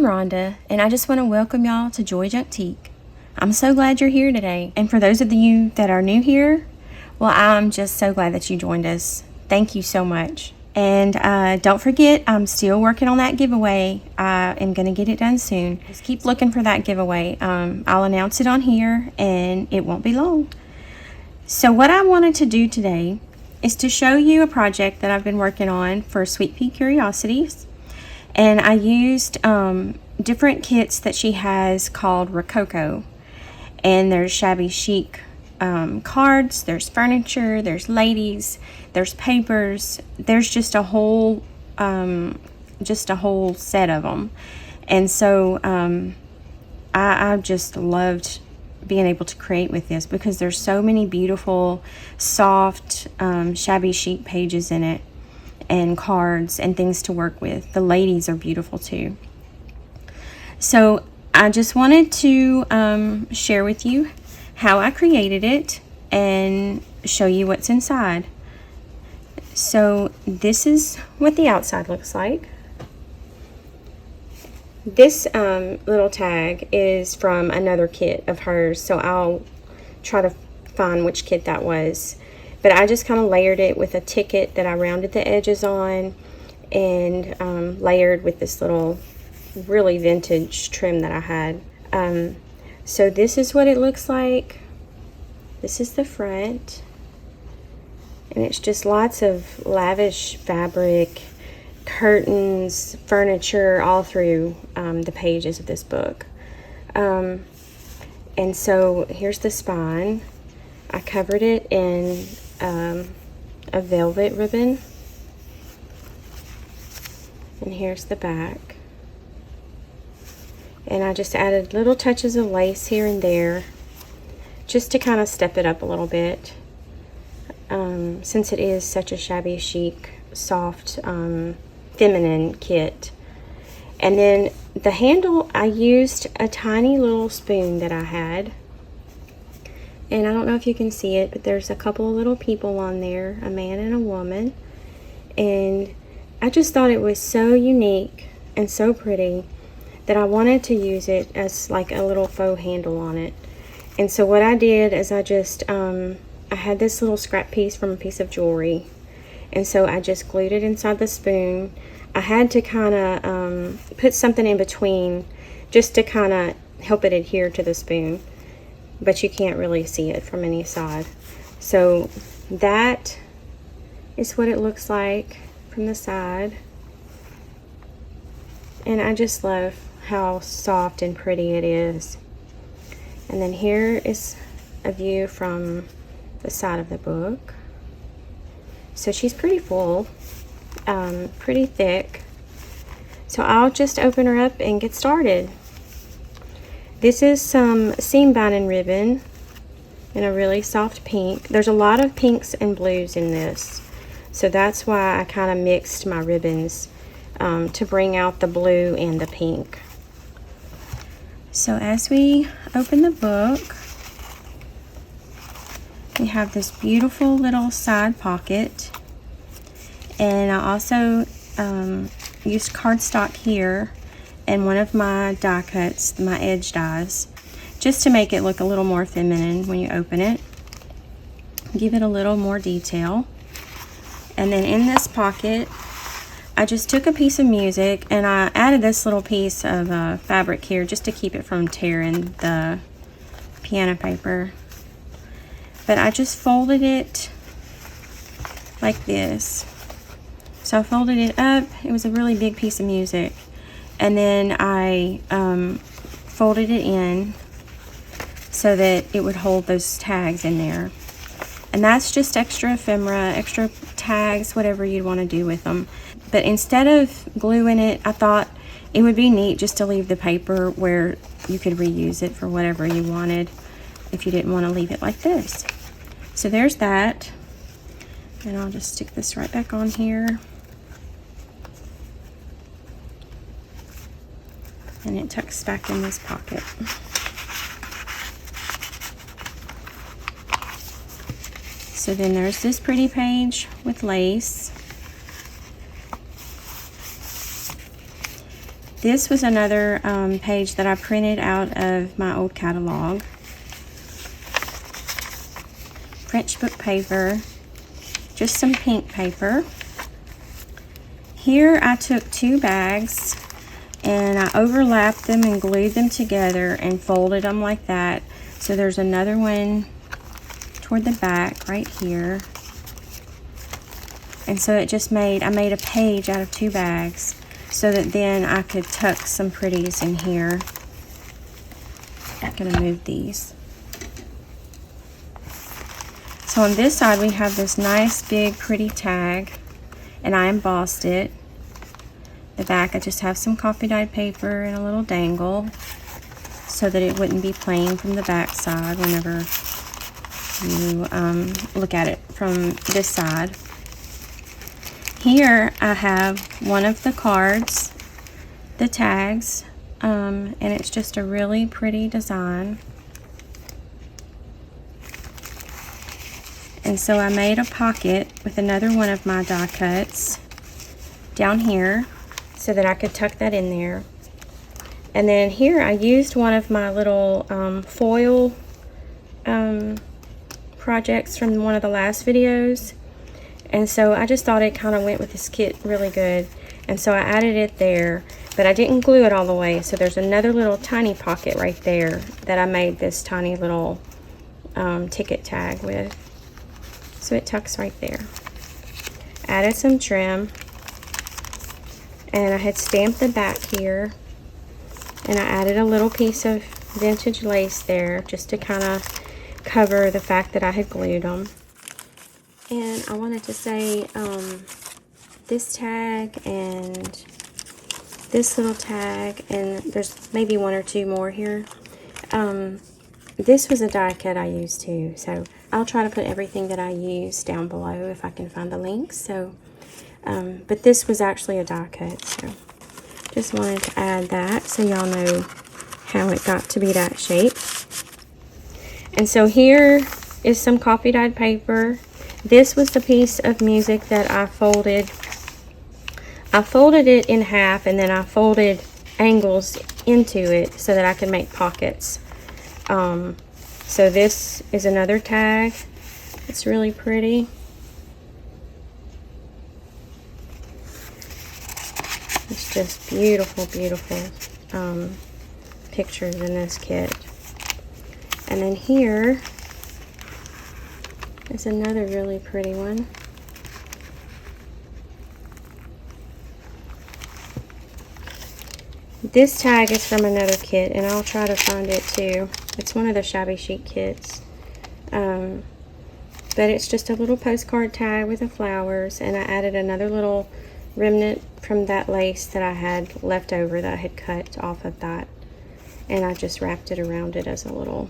I'm Rhonda, and I just want to welcome y'all to JOYjunktique. I'm so glad you're here today, and for those of you that are new here, well, I'm just so glad that you joined us. Thank you so much. And don't forget, I'm still working on that giveaway. I am going to get it done soon. Just keep looking for that giveaway. I'll announce it on here, and it won't be long. So what I wanted to do today is to show you a project that I've been working on for SweetPeaCuriosities. And I used different kits that she has called Rococo. And there's Shabby Chic cards, there's furniture, there's ladies, there's papers, there's just a whole set of them. And so I just loved being able to create with this because there's so many beautiful, soft, Shabby Chic pages in it, and cards and things to work with. The ladies are beautiful too. So I just wanted to share with you how I created it and show you what's inside. So this is what the outside looks like. This little tag is from another kit of hers, so I'll try to find which kit that was. But I just kind of layered it with a ticket that I rounded the edges on, and layered with this little really vintage trim that I had. So this is what it looks like. This is the front. And it's just lots of lavish fabric, curtains, furniture all through the pages of this book. And so here's the spine. I covered it in a velvet ribbon, and here's the back, and I just added little touches of lace here and there just to kind of step it up a little bit, since it is such a shabby chic, soft, feminine kit. And then the handle, I used a tiny little spoon that I had. And I don't know if you can see it, but there's a couple of little people on there, a man and a woman. And I just thought it was so unique and so pretty that I wanted to use it as like a little faux handle on it. And so what I did is I just, I had this little scrap piece from a piece of jewelry. And so I just glued it inside the spoon. I had to kind of put something in between just to kind of help it adhere to the spoon. But you can't really see it from any side. So that is what it looks like from the side. And I just love how soft and pretty it is. And then here is a view from the side of the book. So she's pretty full, pretty thick. So I'll just open her up and get started. This is some seam binding ribbon in a really soft pink. There's a lot of pinks and blues in this, so that's why I kind of mixed my ribbons to bring out the blue and the pink. So as we open the book, we have this beautiful little side pocket, and I also used cardstock here and one of my die cuts, my edge dies, just to make it look a little more feminine when you open it. Give it a little more detail. And then in this pocket, I just took a piece of music and I added this little piece of fabric here just to keep it from tearing the piano paper. But I just folded it like this. So I folded it up. It was a really big piece of music. And then I folded it in so that it would hold those tags in there. And that's just extra ephemera, extra tags, whatever you'd want to do with them. But instead of gluing it, I thought it would be neat just to leave the paper where you could reuse it for whatever you wanted if you didn't want to leave it like this. So there's that. And I'll just stick this right back on here. And it tucks back in this pocket. So then there's this pretty page with lace. This was another page that I printed out of my old catalog. French book paper, just some pink paper. Here I took 2 bags and I overlapped them and glued them together and folded them like that. So there's another one toward the back right here. And so it just I made a page out of 2 bags so that then I could tuck some pretties in here. I'm gonna move these. So on this side we have this nice big pretty tag, and I embossed it. The back I just have some coffee dyed paper and a little dangle so that it wouldn't be plain from the back side whenever you look at it from this side. Here I have one of the cards, the tags, and it's just a really pretty design. And so I made a pocket with another one of my die cuts down here so that I could tuck that in there. And then here I used one of my little foil projects from one of the last videos. And so I just thought it kind of went with this kit really good. And so I added it there, but I didn't glue it all the way. So there's another little tiny pocket right there that I made this tiny little ticket tag with. So it tucks right there. Added some trim. And I had stamped the back here. And I added a little piece of vintage lace there just to kind of cover the fact that I had glued them. And I wanted to say this tag and this little tag, and there's maybe 1 or 2 more here. This was a die cut I used too, so I'll try to put everything that I used down below if I can find the links. So, but this was actually a die cut, so just wanted to add that so y'all know how it got to be that shape. And so here is some coffee dyed paper. This was the piece of music that I folded. I folded it in half and then I folded angles into it so that I could make pockets. So this is another tag. It's really pretty. It's just beautiful, beautiful pictures in this kit. And then here is another really pretty one. This tag is from another kit, and I'll try to find it too. It's one of the Shabby Chic kits. But it's just a little postcard tag with the flowers, and I added another little remnant from that lace that I had left over that I had cut off of that. And I just wrapped it around it as a little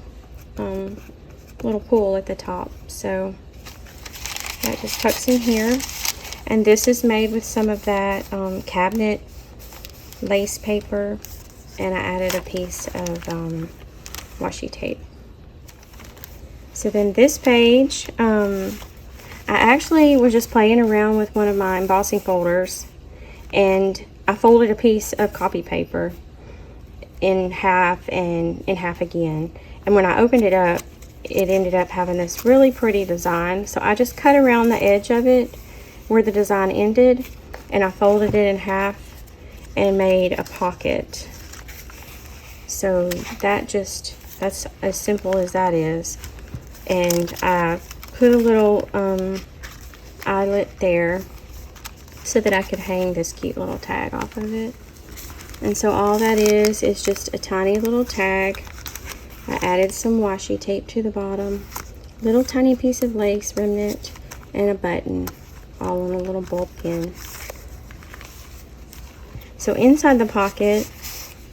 pull at the top. So that just tucks in here. And this is made with some of that cabinet lace paper, and I added a piece of washi tape. So then this page, I actually was just playing around with one of my embossing folders, and I folded a piece of copy paper in half and in half again. And when I opened it up, it ended up having this really pretty design. So I just cut around the edge of it where the design ended, and I folded it in half and made a pocket. So that's as simple as that is. And I put a little eyelet there so that I could hang this cute little tag off of it. And so all that is just a tiny little tag. I added some washi tape to the bottom, little tiny piece of lace remnant, and a button, all on a little ball pin. So inside the pocket,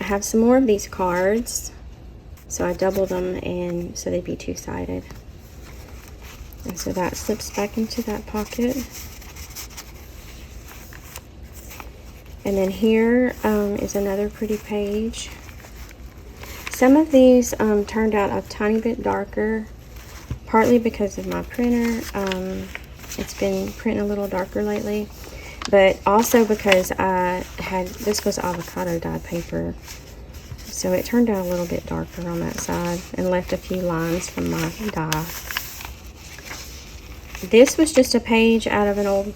I have some more of these cards. So I doubled them, and so they'd be two-sided. And so that slips back into that pocket. And then here is another pretty page. Some of these turned out a tiny bit darker, partly because of my printer. It's been printing a little darker lately. but also because this was avocado dyed paper, so it turned out a little bit darker on that side and left a few lines from my dye. This was just a page out of an old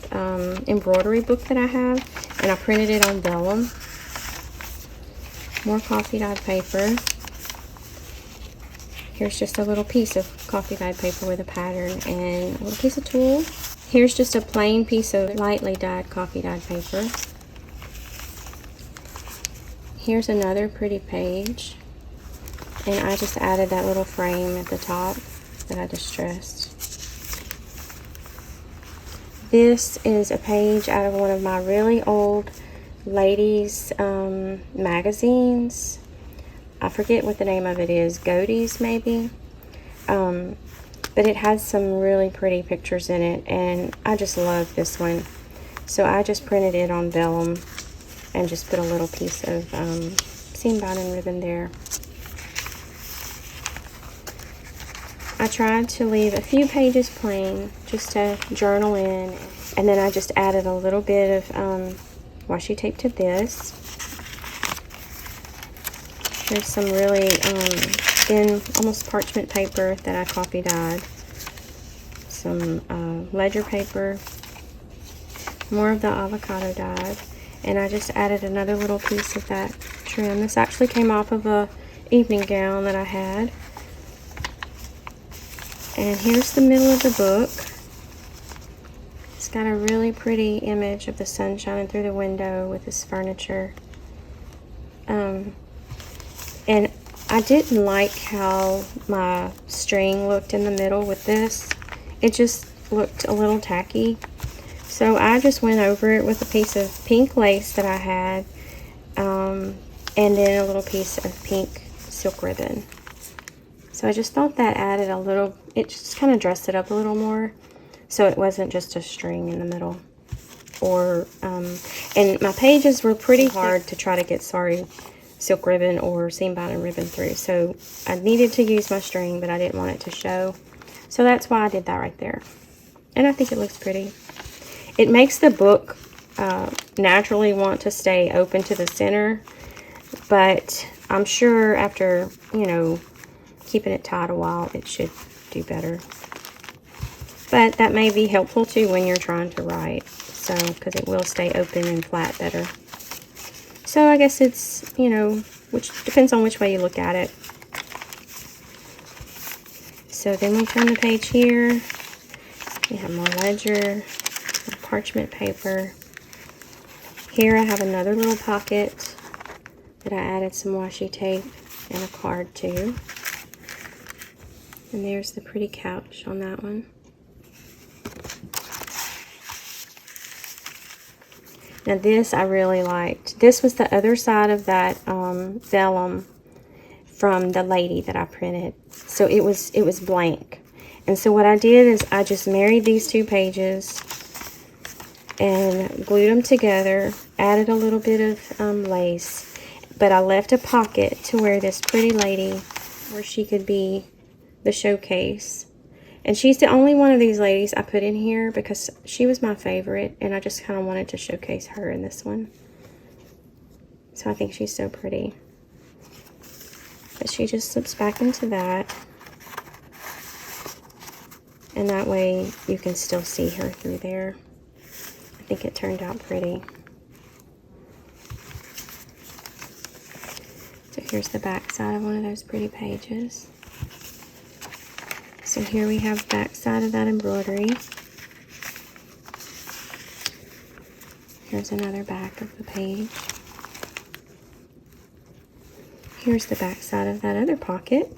embroidery book that I have, and I printed it on vellum. More coffee dyed paper. Here's just a little piece of coffee dyed paper with a pattern and a little piece of tulle. Here's just a plain piece of lightly dyed coffee dyed paper. Here's another pretty page, and I just added that little frame at the top that I distressed. This is a page out of one of my really old ladies magazines. I forget what the name of it is, Goaties maybe, but it has some really pretty pictures in it, and I just love this one. So I just printed it on vellum and just put a little piece of seam binding ribbon there. I tried to leave a few pages plain just to journal in, and then I just added a little bit of washi tape to this. There's some really thin, almost parchment paper that I coffee dyed. Some ledger paper, more of the avocado dyed, and I just added another little piece of that trim. This actually came off of a evening gown that I had. And here's the middle of the book. It's got a really pretty image of the sun shining through the window with this furniture. And I didn't like how my string looked in the middle with this. It just looked a little tacky. So I just went over it with a piece of pink lace that I had, and then a little piece of pink silk ribbon. So I just thought that added a little, it just kind of dressed it up a little more, so it wasn't just a string in the middle. Or, and my pages were pretty hard to try to get sari silk ribbon or seam binding ribbon through, so I needed to use my string, but I didn't want it to show. So that's why I did that right there. And I think it looks pretty. It makes the book naturally want to stay open to the center, but I'm sure after, you know, keeping it tied a while, it should do better. But that may be helpful too when you're trying to write, so because it will stay open and flat better. So I guess it's, you know, which depends on which way you look at it. So then we turn the page here. We have more ledger, more parchment paper. Here I have another little pocket that I added some washi tape and a card to. And there's the pretty couch on that one. Now this I really liked. This was the other side of that vellum from the lady that I printed. So it was blank. And so what I did is I just married these two pages and glued them together, added a little bit of lace, but I left a pocket to where this pretty lady, where she could be the showcase. And she's the only one of these ladies I put in here because she was my favorite, and I just kind of wanted to showcase her in this one. So I think she's so pretty. But she just slips back into that. And that way you can still see her through there. I think it turned out pretty. So here's the back side of one of those pretty pages. So here we have the back side of that embroidery. Here's another back of the page. Here's the back side of that other pocket.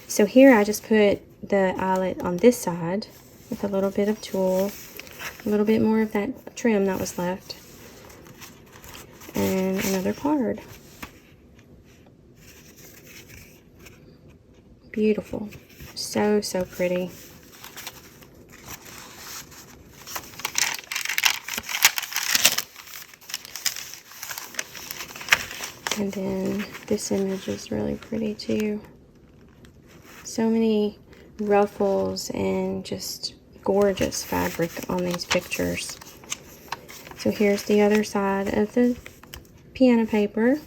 So here I just put the eyelet on this side with a little bit of tulle, a little bit more of that trim that was left, and another card. Beautiful. So, so pretty. And then this image is really pretty too. So many ruffles and just gorgeous fabric on these pictures. So here's the other side of the piano paper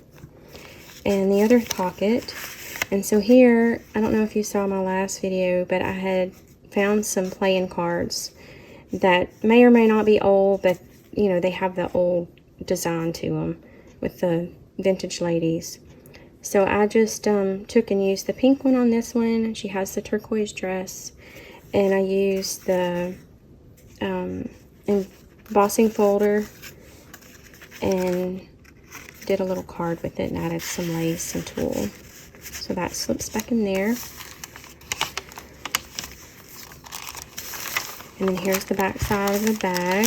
and the other pocket. And so here, I don't know if you saw my last video, but I had found some playing cards that may or may not be old, but you know, they have the old design to them with the vintage ladies. So I just took and used the pink one on this one. She has the turquoise dress, and I used the embossing folder and did a little card with it and added some lace and tulle. So that slips back in there. And then here's the back side of the bag.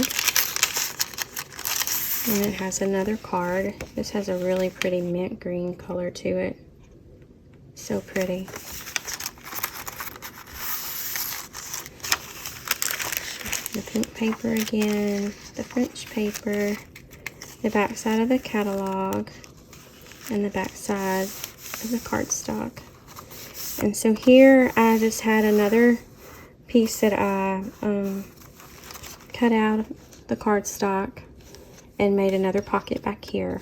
And it has another card. This has a really pretty mint green color to it. So pretty. The pink paper again, the French paper, the back side of the catalog, and the back side of the cardstock. And so here I just had another piece that I cut out of the cardstock and made another pocket back here.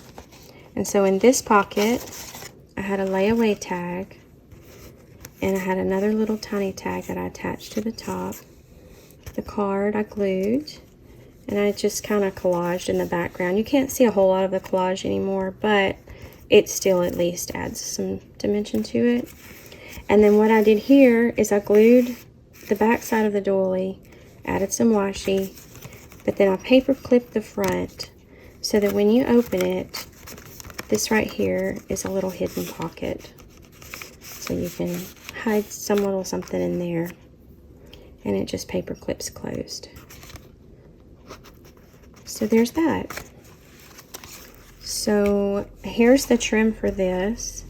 And so in this pocket I had a layaway tag, and I had another little tiny tag that I attached to the top. The card I glued, and I just kind of collaged in the background. You can't see a whole lot of the collage anymore, but it still at least adds some dimension to it. And then what I did here is I glued the back side of the doily, added some washi, but then I paper clipped the front so that when you open it, this right here is a little hidden pocket. So you can hide some little something in there. And it just paper clips closed. So there's that. So here's the trim for this.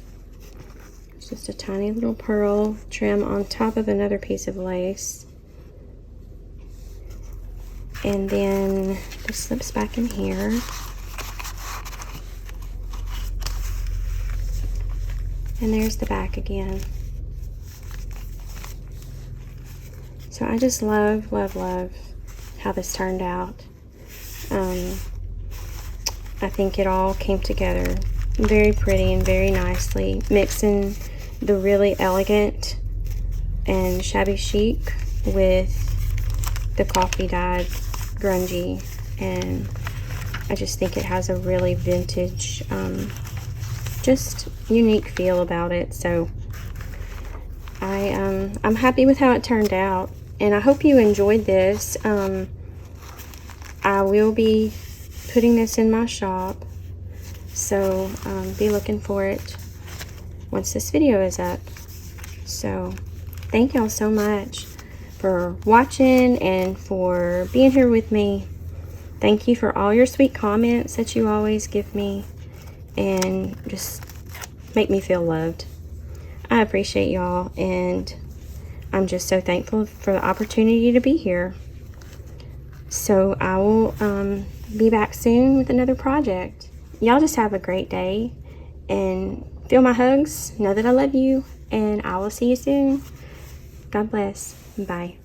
It's just a tiny little pearl trim on top of another piece of lace. And then this slips back in here. And there's the back again. So I just love, love, love how this turned out. I think it all came together very pretty and very nicely, mixing the really elegant and shabby chic with the coffee dyed grungy, and I just think it has a really vintage, just unique feel about it. So I'm happy with how it turned out. And I hope you enjoyed this. I will be putting this in my shop, so be looking for it once this video is up. So thank y'all so much for watching and for being here with me. Thank you for all your sweet comments that you always give me and just make me feel loved. I appreciate y'all, and I'm just so thankful for the opportunity to be here. So I will be back soon with another project. Y'all just have a great day and feel my hugs. Know that I love you, and I will see you soon. God bless. Bye.